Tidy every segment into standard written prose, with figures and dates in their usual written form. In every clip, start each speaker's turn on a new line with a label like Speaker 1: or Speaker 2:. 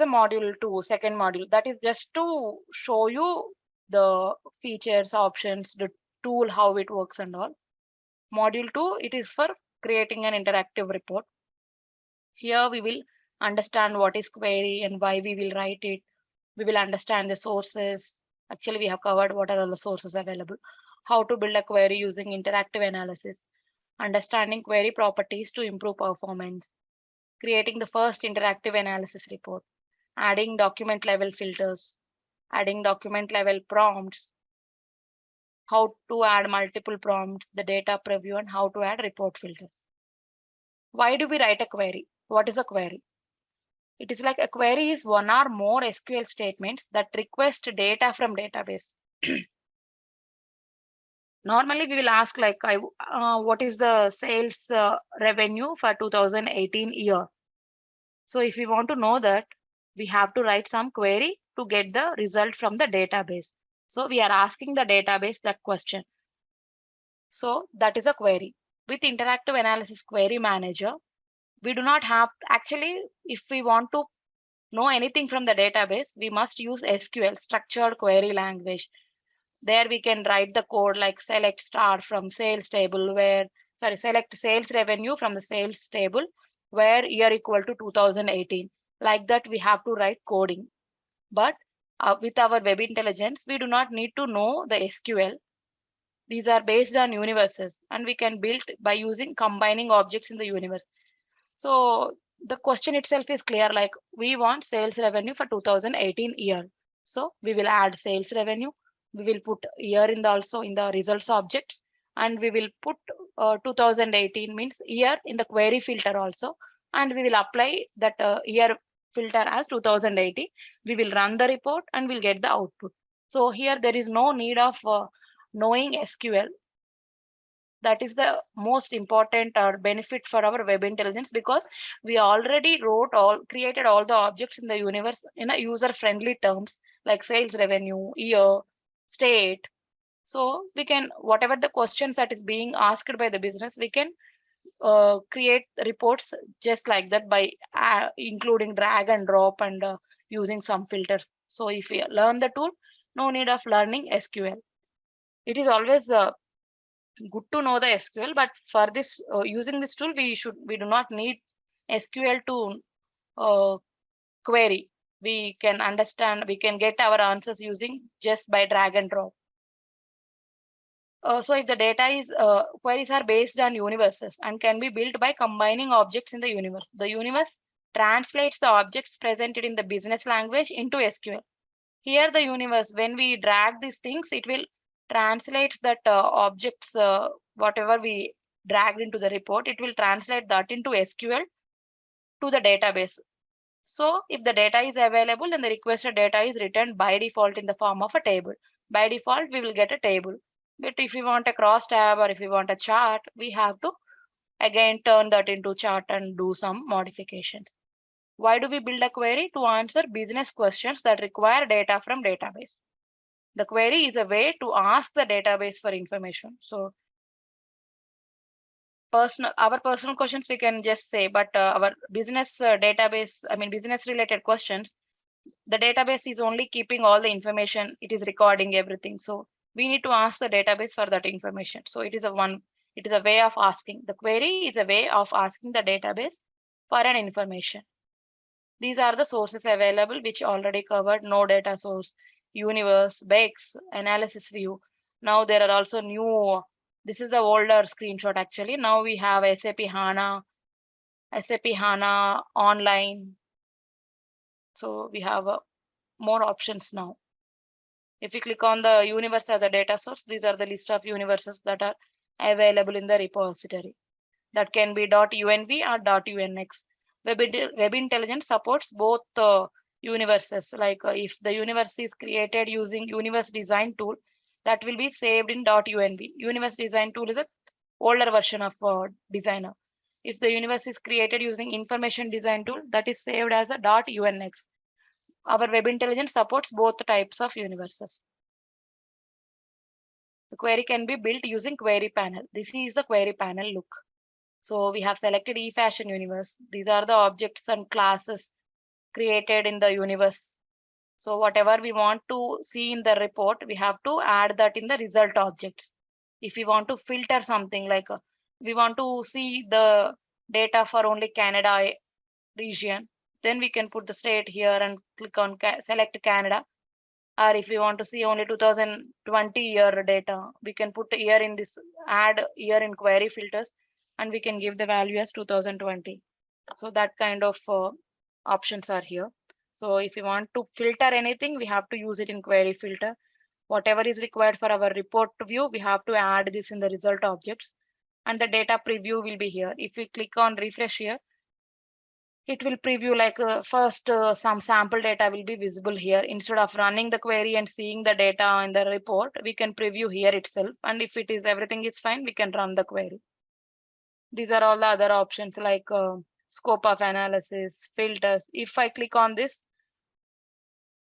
Speaker 1: the module 2, second module. That is just to show you the features, options, the tool, how it works and all. Module 2, it is for creating an interactive report. Here we will understand what is query and why we will write it. We will understand the sources. Actually, we have covered what are all the sources available. How to build a query using interactive analysis. Understanding query properties to improve performance. Creating the first interactive analysis report. Adding document level filters. Adding document level prompts. How to add multiple prompts, the data preview, and how to add report filters. Why do we write a query? What is a query? It is like a query is one or more SQL statements that request data from database. Normally, we will ask like, what is the sales revenue for 2018 year? So if we want to know that, we have to write some query to get the result from the database. So we are asking the database that question. So that is a query. With interactive analysis query manager, we do not have, actually, if we want to know anything from the database, we must use SQL, structured query language. There we can write the code like select star from sales table where, sorry, select sales revenue from the sales table where year equal to 2018. Like that, we have to write coding. But with our web intelligence, we do not need to know the SQL. These are based on universes and we can build by using combining objects in the universe. So the question itself is clear, like we want sales revenue for 2018 year. So we will add sales revenue. We will put year in the also in the results objects, and we will put 2018 means year in the query filter also, and we will apply that year filter as 2018. We will run the report and we'll get the output. So here there is no need of knowing SQL. That is the most important benefit for our web intelligence, because we already created all the objects in the universe in a user friendly terms like sales revenue, year, state. So we can, whatever the questions that is being asked by the business, we can create reports just like that by including drag and drop and using some filters. So if we learn the tool, no need of learning SQL. It is always good to know the SQL, but for this using this tool, we do not need SQL to query. We can understand, we can get our answers using just by drag and drop. So if the data is queries are based on universes and can be built by combining objects in the universe. The universe translates the objects presented in the business language into SQL. Here the universe, when we drag these things, it will translate that objects, whatever we dragged into the report, it will translate that into SQL to the database. So if the data is available, then the requested data is returned by default in the form of a table. By default, we will get a table. But if we want a cross tab or if we want a chart, we have to again turn that into chart and do some modifications. Why do we build a query? To answer business questions that require data from database. The query is a way to ask the database for information. So our personal questions we can just say, but our business database, I mean business related questions, the database is only keeping all the information. It is recording everything. So we need to ask the database for that information. So it is a way of asking. The query is a way of asking the database for an information. These are the sources available, which already covered: no data source, universe, BEX, analysis view. Now there are also new, this is the older screenshot actually. Now we have SAP HANA online. So we have more options now. If we click on the universe as the data source, these are the list of universes that are available in the repository. That can be .unv or .unx. Web Intelligence supports both universes. Like if the universe is created using universe design tool, that will be saved in .unv. Universe design tool is an older version of designer. If the universe is created using information design tool, that is saved as a .unx. Our web intelligence supports both types of universes. The query can be built using query panel. This is the query panel look. So we have selected eFashion universe. These are the objects and classes created in the universe. So whatever we want to see in the report, we have to add that in the result objects. If we want to filter something like we want to see the data for only Canada region, then we can put the state here and click on select Canada. Or if we want to see only 2020 year data, we can put year in this, add year in query filters, and we can give the value as 2020. So that kind of options are here. So if you want to filter anything, we have to use it in query filter. Whatever is required for our report view, we have to add this in the result objects, and the data preview will be here. If we click on refresh here, it will preview like first some sample data will be visible here. Instead of running the query and seeing the data in the report, we can preview here itself, and if it is everything is fine, we can run the query. These are all the other options like scope of analysis, filters. If I click on this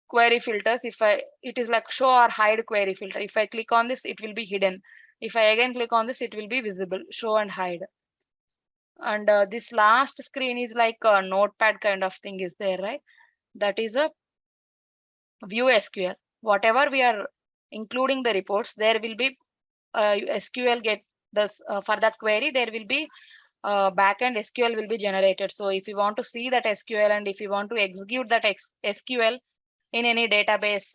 Speaker 1: query filters, it is like show or hide query filter. If I click on this, it will be hidden. If I again click on this, it will be visible, show and hide. And this last screen is like a notepad kind of thing is there, right? That is a view SQL. Whatever we are including the reports, there will be SQL get this for that query, there will be backend SQL will be generated. So if you want to see that SQL and if you want to execute that SQL in any database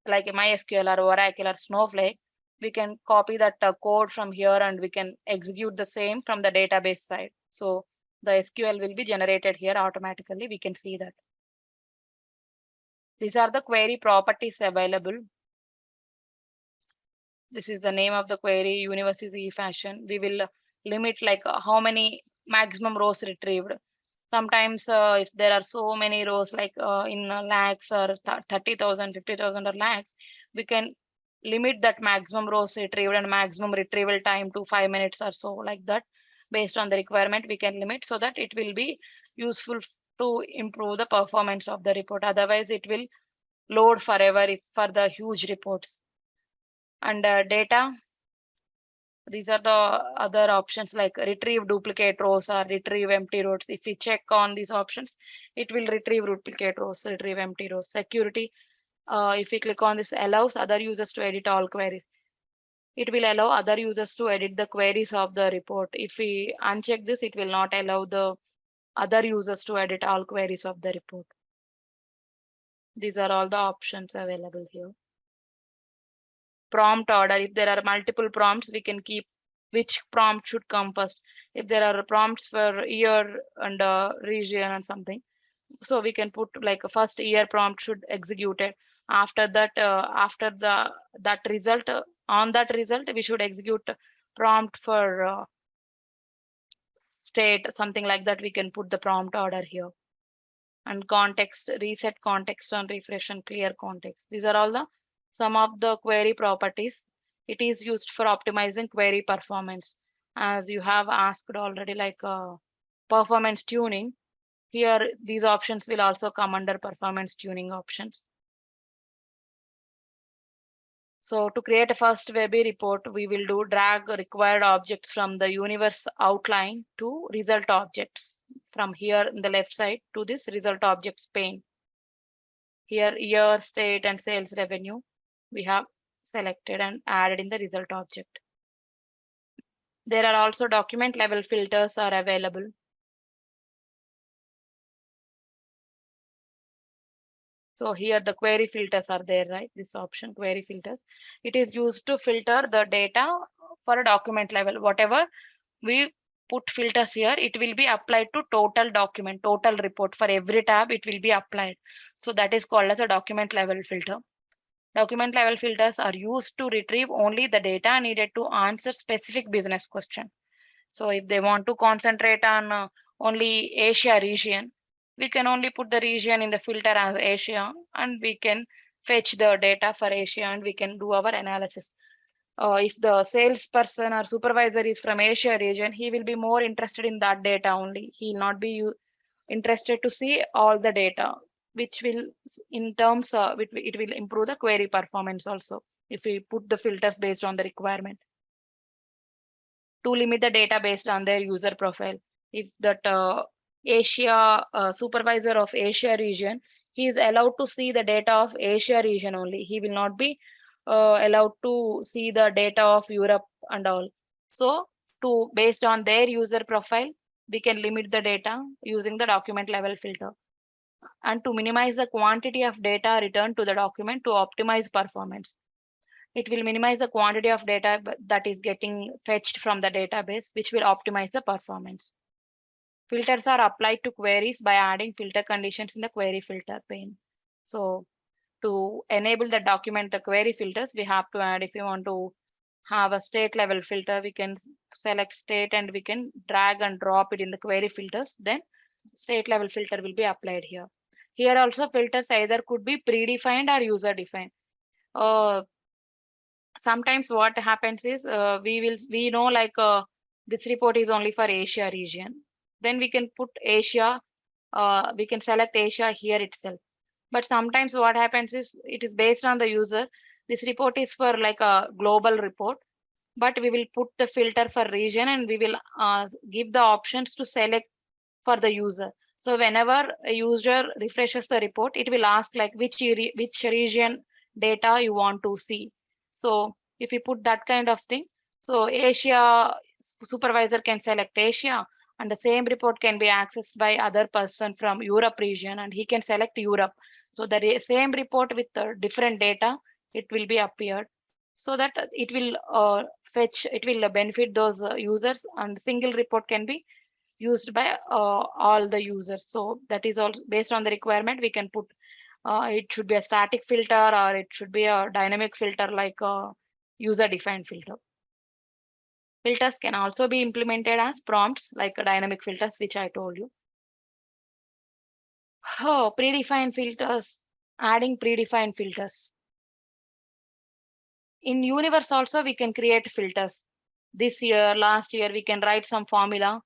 Speaker 1: like MySQL or Oracle or Snowflake, we can copy that code from here and we can execute the same from the database side. So the SQL will be generated here automatically. We can see that. These are the query properties available. This is the name of the query, universe is e-fashion. We will limit like how many maximum rows retrieved. Sometimes if there are so many rows like in lakhs or 30,000, 50,000 or lakhs, we can limit that maximum rows retrieved and maximum retrieval time to 5 minutes or so, like that. Based on the requirement, we can limit so that it will be useful to improve the performance of the report. Otherwise, it will load forever for the huge reports. And data, these are the other options like retrieve duplicate rows or retrieve empty rows. If we check on these options, it will retrieve duplicate rows, retrieve empty rows. Security, if we click on this, allows other users to edit all queries. It will allow other users to edit the queries of the report. If we uncheck this, it will not allow the other users to edit all queries of the report. These are all the options available here. Prompt order, if there are multiple prompts, we can keep which prompt should come first. If there are prompts for year and region and something, so we can put like a first year prompt should execute it. After that, after that result, on that result, we should execute prompt for state, something like that. We can put the prompt order here. And context, reset context on refresh and clear context. These are all the some of the query properties. It is used for optimizing query performance. As you have asked already, like performance tuning. Here, these options will also come under performance tuning options. So to create a first Webby report, we will do drag required objects from the universe outline to result objects. From here in the left side to this result objects pane. Here, year, state, and sales revenue, we have selected and added in the result object. There are also document level filters are available. So here the query filters are there, right? This option, query filters. It is used to filter the data for a document level. Whatever we put filters here, it will be applied to total document, total report. For every tab, it will be applied. So that is called as a document level filter. Document level filters are used to retrieve only the data needed to answer specific business question. So if they want to concentrate on only Asia region, we can only put the region in the filter as Asia, and we can fetch the data for Asia and we can do our analysis. If the salesperson or supervisor is from Asia region, he will be more interested in that data only. He will not be interested to see all the data, which will in terms it will improve the query performance also if we put the filters based on the requirement. To limit the data based on their user profile, if that Asia supervisor of Asia region, he is allowed to see the data of Asia region only. He will not be allowed to see the data of Europe and all. So to based on their user profile, we can limit the data using the document level filter. And to minimize the quantity of data returned to the document to optimize performance. It will minimize the quantity of data that is getting fetched from the database, which will optimize the performance. Filters are applied to queries by adding filter conditions in the query filter pane. So to enable the document the query filters, we have to add, if you want to have a state level filter, we can select state and we can drag and drop it in the query filters. Then state level filter will be applied here. Here also filters either could be predefined or user defined. Sometimes what happens is we know like this report is only for Asia region. Then we can put Asia, we can select Asia here itself. But sometimes what happens is it is based on the user. This report is for like a global report, but we will put the filter for region and we will give the options to select for the user. So whenever a user refreshes the report, it will ask like which region data you want to see. So if you put that kind of thing, so Asia supervisor can select Asia, and the same report can be accessed by other person from Europe region, and he can select Europe. So the same report with different data, it will be appeared, so that it will it will benefit those users, and single report can be used by all the users. So that is also based on the requirement. We can put it should be a static filter or it should be a dynamic filter like a user defined filter. Filters can also be implemented as prompts like dynamic filters, which I told you. Oh, predefined filters, adding predefined filters. In universe also we can create filters. This year, last year, we can write some formula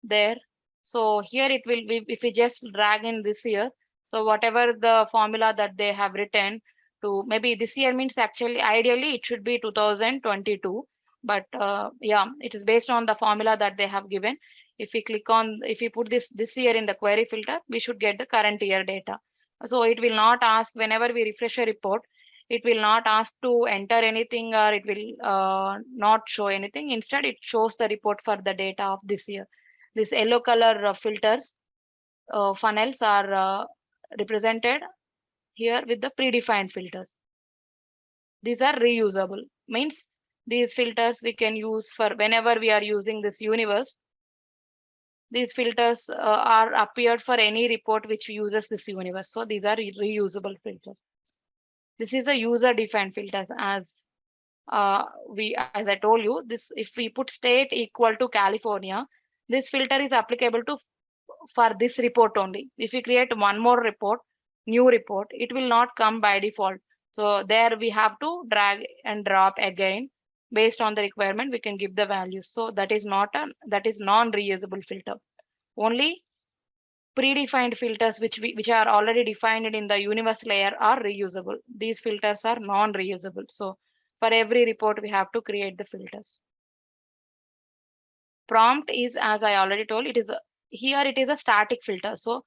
Speaker 1: there. So here it will be, if we just drag in this year, so whatever the formula that they have written to, maybe this year means actually ideally it should be 2022, but yeah, it is based on the formula that they have given. If we click on, if we put this year in the query filter, we should get the current year data. So it will not ask whenever we refresh a report, it will not ask to enter anything, or it will not show anything. Instead, it shows the report for the data of this year. This yellow color filters funnels are represented here with the predefined filters. These are reusable, means these filters we can use for whenever we are using this universe. These filters are appeared for any report which uses this universe. So these are reusable filters. This is a user defined filters. As as I told you, this if we put state equal to California, this filter is applicable to for this report only. If we create one more report, new report, it will not come by default. So there we have to drag and drop again. Based on the requirement, we can give the values. So that is not a, that is non-reusable filter. Only predefined filters which are already defined in the universe layer are reusable. These filters are non-reusable. So for every report, we have to create the filters. Prompt is, as I already told, it is here it is a static filter, so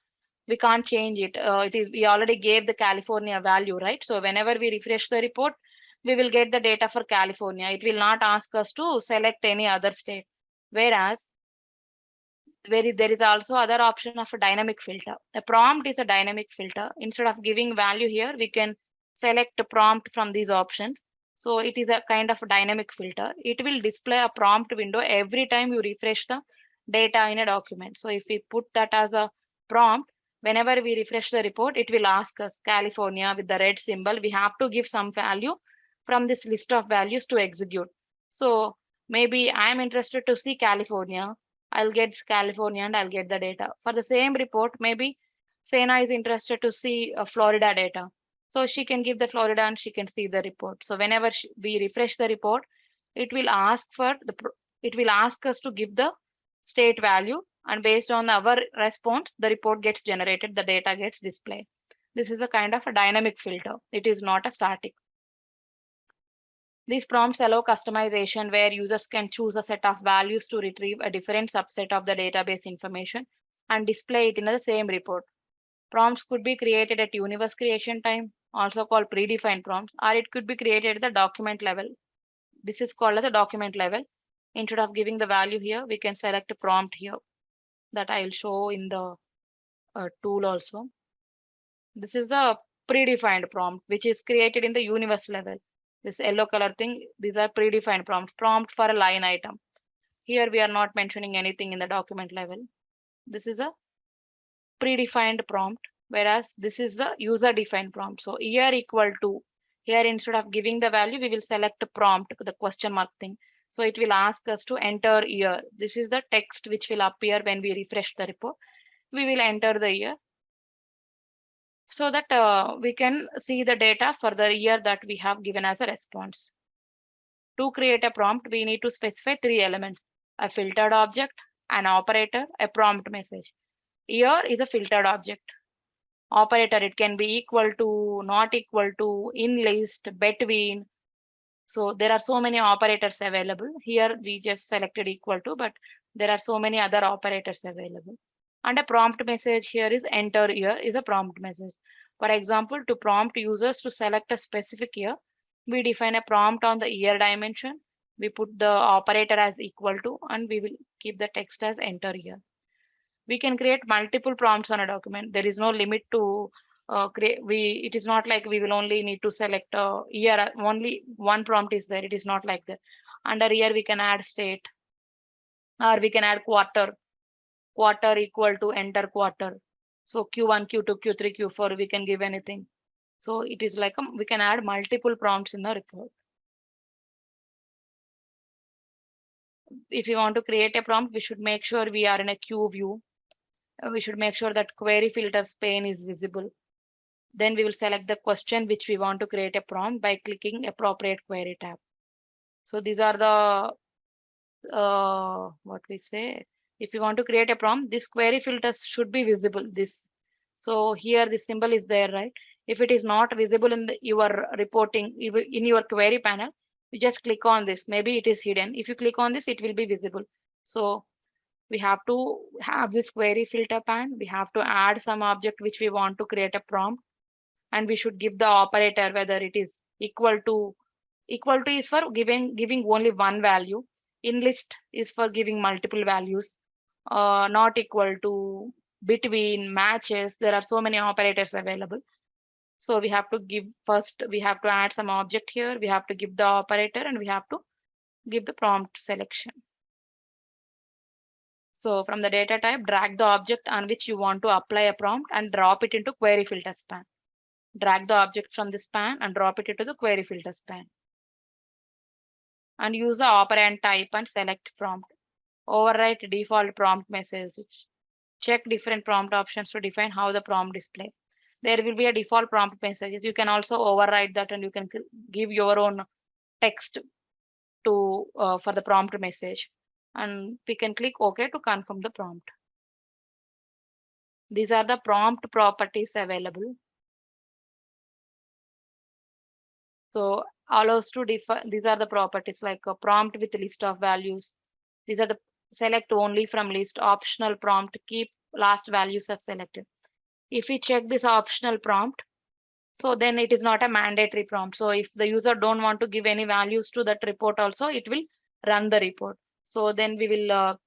Speaker 1: we can't change it. It is, we already gave the California value, right? So whenever we refresh the report, we will get the data for California. It will not ask us to select any other state. Whereas there is also other option of a dynamic filter. A prompt is a dynamic filter. Instead of giving value here, we can select a prompt from these options. So it is a kind of a dynamic filter. It will display a prompt window every time you refresh the data in a document. So if we put that as a prompt, whenever we refresh the report, it will ask us California with the red symbol. We have to give some value from this list of values to execute. So maybe I'm interested to see California. I'll get California and I'll get the data. For the same report, maybe Sena is interested to see Florida data. So she can give the Florida and she can see the report. So whenever we refresh the report, it will ask for it will ask us to give the state value, and based on our response, the report gets generated, the data gets displayed. This is a kind of a dynamic filter. It is not a static. These prompts allow customization where users can choose a set of values to retrieve a different subset of the database information and display it in the same report. Prompts could be created at universe creation time, also called predefined prompts, or it could be created at the document level. This is called as the document level. Instead of giving the value here, we can select a prompt here that I will show in the tool also. This is the predefined prompt, which is created in the universe level. This yellow color thing, these are predefined prompts. Prompt for a line item. Here we are not mentioning anything in the document level. This is a predefined prompt, whereas this is the user defined prompt. So year equal to, here instead of giving the value, we will select a prompt, the question mark thing. So it will ask us to enter year. This is the text which will appear when we refresh the report. We will enter the year so that we can see the data for the year that we have given as a response. To create a prompt, we need to specify three elements: a filtered object, an operator, a prompt message. Year is a filtered object. Operator, it can be equal to, not equal to, in list, between. So there are so many operators available. Here we just selected equal to, but there are so many other operators available. And a prompt message here is enter year is a prompt message. For example, to prompt users to select a specific year, we define a prompt on the year dimension. We put the operator as equal to, and we will keep the text as enter year. We can create multiple prompts on a document. There is no limit to create. It is not like we will only need to select a year. Only one prompt is there. It is not like that. Under year, we can add state, or we can add quarter. Quarter equal to enter quarter. So Q1, Q2, Q3, Q4, we can give anything. So it is like we can add multiple prompts in the report. If you want to create a prompt, we should make sure we are in a queue view. We should make sure that query filters pane is visible. Then we will select the question which we want to create a prompt by clicking appropriate query tab. So these are the what we say. If you want to create a prompt, this query filters should be visible. This, so here the symbol is there, right? If it is not visible in your reporting, in your query panel, you just click on this. Maybe it is hidden. If you click on this, it will be visible. So we have to have this query filter pan. We have to add some object which we want to create a prompt, and we should give the operator whether it is equal to. Equal to is for giving only one value. In list is for giving multiple values. Not equal to, between, matches. There are so many operators available. So we have to give first. We have to add some object here. We have to give the operator, and we have to give the prompt selection. So from the data type, drag the object on which you want to apply a prompt and drop it into query filter span. Drag the object from the span and drop it into the query filter span. And use the operand type and select prompt. Overwrite default prompt message. Check different prompt options to define how the prompt display. There will be a default prompt messages. You can also override that, and you can give your own text to for the prompt message. And we can click OK to confirm the prompt. These are the prompt properties available. So allows to define, these are the properties like a prompt with list of values. These are the select only from list, optional prompt, keep last values as selected. If we check this optional prompt, so then it is not a mandatory prompt. So if the user don't want to give any values to that report also, it will run the report. So then we will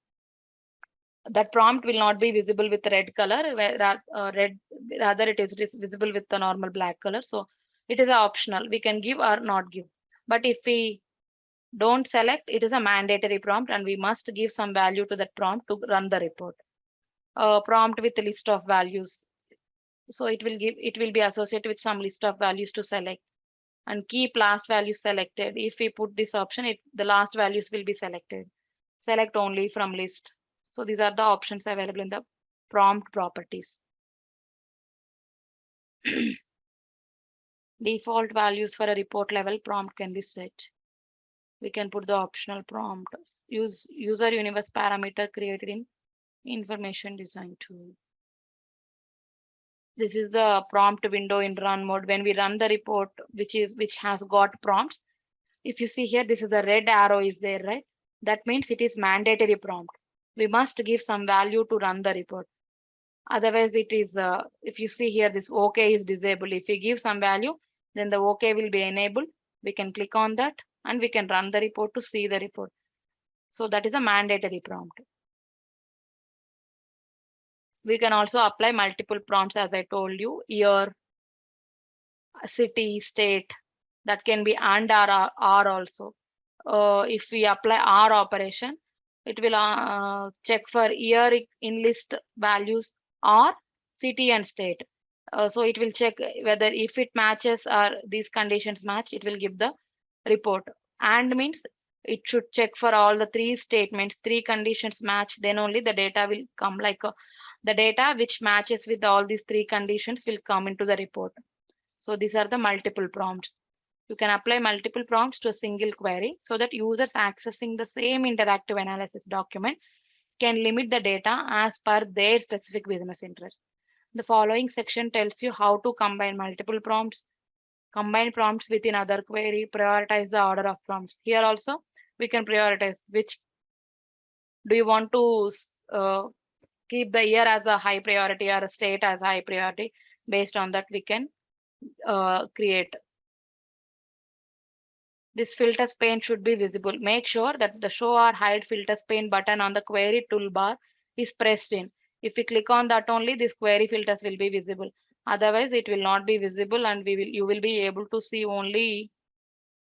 Speaker 1: that prompt will not be visible with red color, rather it is visible with the normal black color. So it is optional. We can give or not give. But if we don't select, it is a mandatory prompt, and we must give some value to that prompt to run the report. Prompt with a list of values. So it will be associated with some list of values to select, and keep last values selected. If we put this option, the last values will be selected. Select only from list. So these are the options available in the prompt properties. Default values for a report level prompt can be set. We can put the optional prompt. Use user universe parameter created in information design tool. This is the prompt window in run mode. When we run the report, which has got prompts. If you see here, this is the red arrow is there, right? That means it is mandatory prompt. We must give some value to run the report. Otherwise, it is, if you see here, this OK is disabled. If we give some value, then the OK will be enabled. We can click on that and we can run the report to see the report. So that is a mandatory prompt. We can also apply multiple prompts, as I told you, year, city, state, that can be and or also. If we apply or operation, it will check for year in list values or city and state. So it will check whether if it matches or these conditions match, it will give the report. And means it should check for all the three statements, three conditions match, then only the data will come, like the data which matches with all these three conditions will come into the report. So these are the multiple prompts. You can apply multiple prompts to a single query so that users accessing the same interactive analysis document can limit the data as per their specific business interest. The following section tells you how to combine multiple prompts, combine prompts within other query, prioritize the order of prompts. Here also we can prioritize which do you want to keep the year as a high priority or a state as high priority. Based on that, we can create. This filters pane should be visible. Make sure that the show or hide filters pane button on the query toolbar is pressed in. If we click on that only, this query filters will be visible. Otherwise, it will not be visible and you will be able to see only,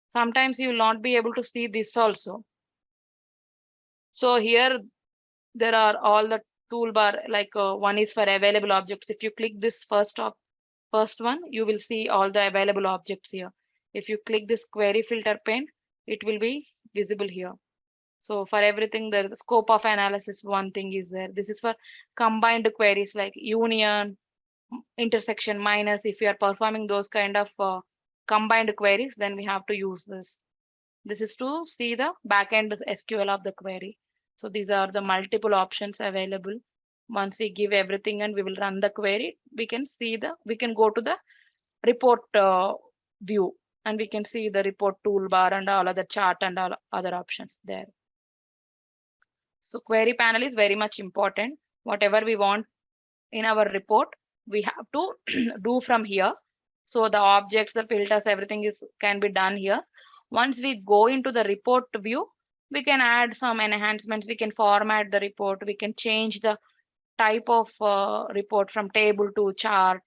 Speaker 1: sometimes you will not be able to see this also. So here there are all the toolbar, like one is for available objects. If you click this first one, you will see all the available objects here. If you click this query filter pane, it will be visible here. So for everything, the scope of analysis, one thing is there. This is for combined queries like union, intersection, minus. If you are performing those kind of combined queries, then we have to use this. This is to see the backend SQL of the query. So these are the multiple options available. Once we give everything and we will run the query, we can go to the report view and we can see the report toolbar and all other chart and all other options there. So query panel is very much important. Whatever we want in our report, we have to do from here. So the objects, the filters, everything can be done here. Once we go into the report view, we can add some enhancements. We can format the report. We can change the type of report from table to chart.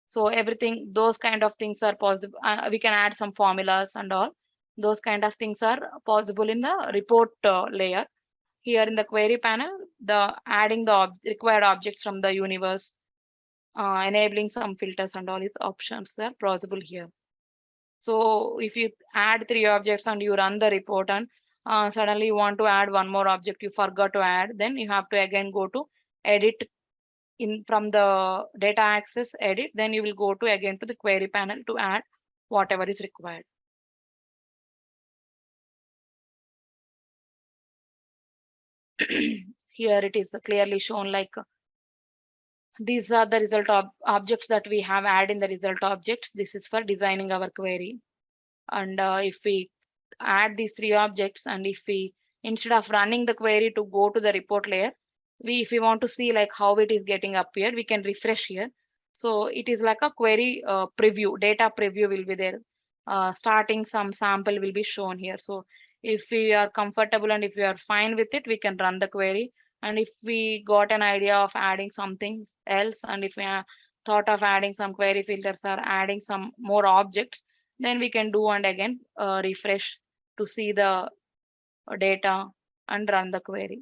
Speaker 1: So everything, those kind of things are possible. We can add some formulas and all. Those kind of things are possible in the report layer. Here in the query panel, the adding the required objects from the universe, enabling some filters and all these options are possible here. So if you add 3 objects and you run the report and suddenly you want to add one more object you forgot to add, then you have to again go to edit in from the data access edit, then you will go to again to the query panel to add whatever is required. Here it is clearly shown, like these are the result of objects that we have added in the result objects. This is for designing our query. And if we add these 3 objects and if we, instead of running the query to go to the report layer, if we want to see like how it is getting appeared, we can refresh here. So it is like a query preview, data preview will be there. Starting some sample will be shown here. So if we are comfortable and if we are fine with it, we can run the query. And if we got an idea of adding something else, and if we are thought of adding some query filters or adding some more objects, then we can do and again refresh to see the data and run the query.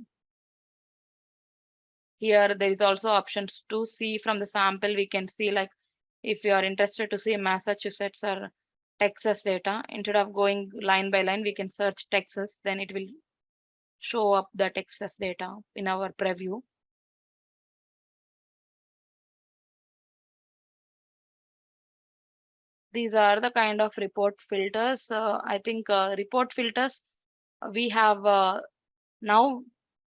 Speaker 1: Here there is also options to see from the sample. We can see, like if you are interested to see Massachusetts or Texas data, instead of going line by line, we can search Texas, then it will show up the Texas data in our preview. These are the kind of report filters. I think report filters we have now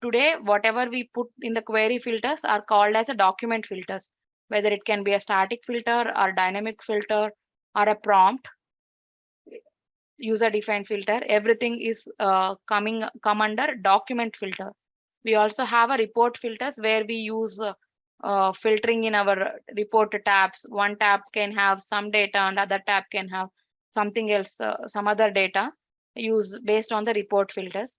Speaker 1: today, whatever we put in the query filters are called as a document filters, whether it can be a static filter or dynamic filter or a prompt user defined filter. Everything is come under document filter. We also have a report filters where we use filtering in our report tabs. One tab can have some data and other tab can have something else, some other data use based on the report filters.